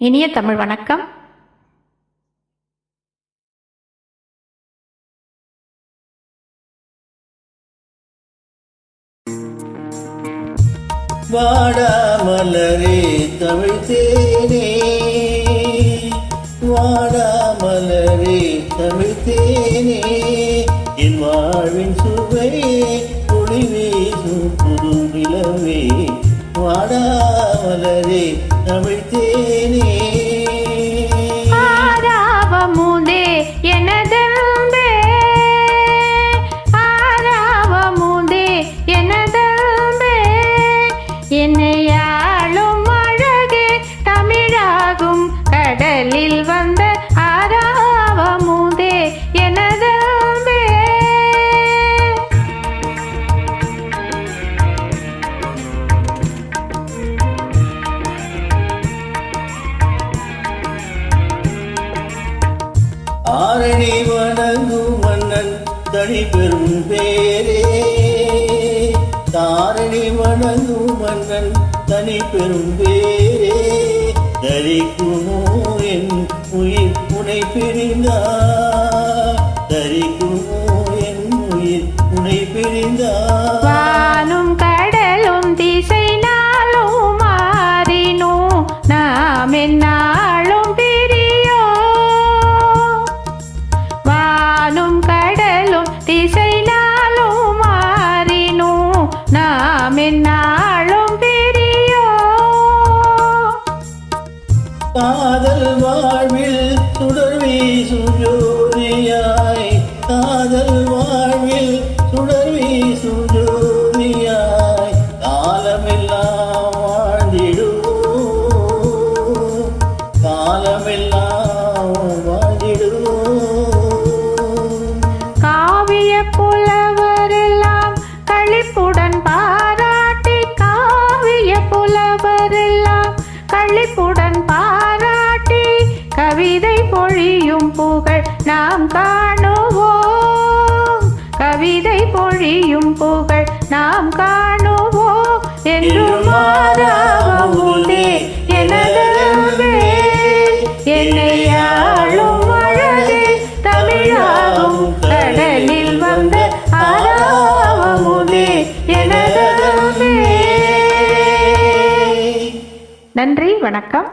இனிய தமிழ் வணக்கம். வாடா மலரே தமிழ் தேனே, வாடா மலரே தமிழ் தேனே, என் வாழ்வின் சுவை ஒளி வீசும் புது நிலவே, வாடா மலரே தமிழ் தேனே. ஆராவமுதே எனதன்பே, ஆராவமுதே எனதன்பே, என்னையாளும் அழகே தமிழாகும் கடலில் வந்த ஆராவமுதே எனதன்பே. ஆரணி வணங்கும் மன்னன் தனி பெரும் பேரே, தாரணி வணங்கும் மன்னன் தனி பெரும் பேரே, தரிக்குமோ என் உயிர் உனை பிரிந்தா, தரிக்குமோ என் உயிர் உனை பிரிந்தா. வானும் கடலும் திசை நாளும் மாறினோம் நாம் என்னாலும் பிரியோ, வானும் கடலும் திசை நாளும் மாறினோம் நாம் என்னாலும் பிரியோ. காதல் வாழ்வில் சுடர் வீசும் ஜோதியாய், காதல் வாழ்வில் சுடர் வீசும் ஜோதியாய், காலமெல்லாம் வாழ்ந்திடுவோம், காலமெல்லாம் வாழ்ந்திடுவோம். காவிய புலவரெல்லாம் களிப்புடன் பாராட்டி, காவிய புலவரெல்லாம் களிப்புடன் பாராட்டி, கவிதை பொழியும் புகழ் நாம் காணுவோம், கவிதை பொழியும் புகழ் நாம் காணுவோம். என்றும் ஆராவமுதே எனதன்பே, என்னையாளும் அழகே தமிழாகும் கடலில் வந்த ஆராவமுதே எனதன்பே. நன்றி, வணக்கம்.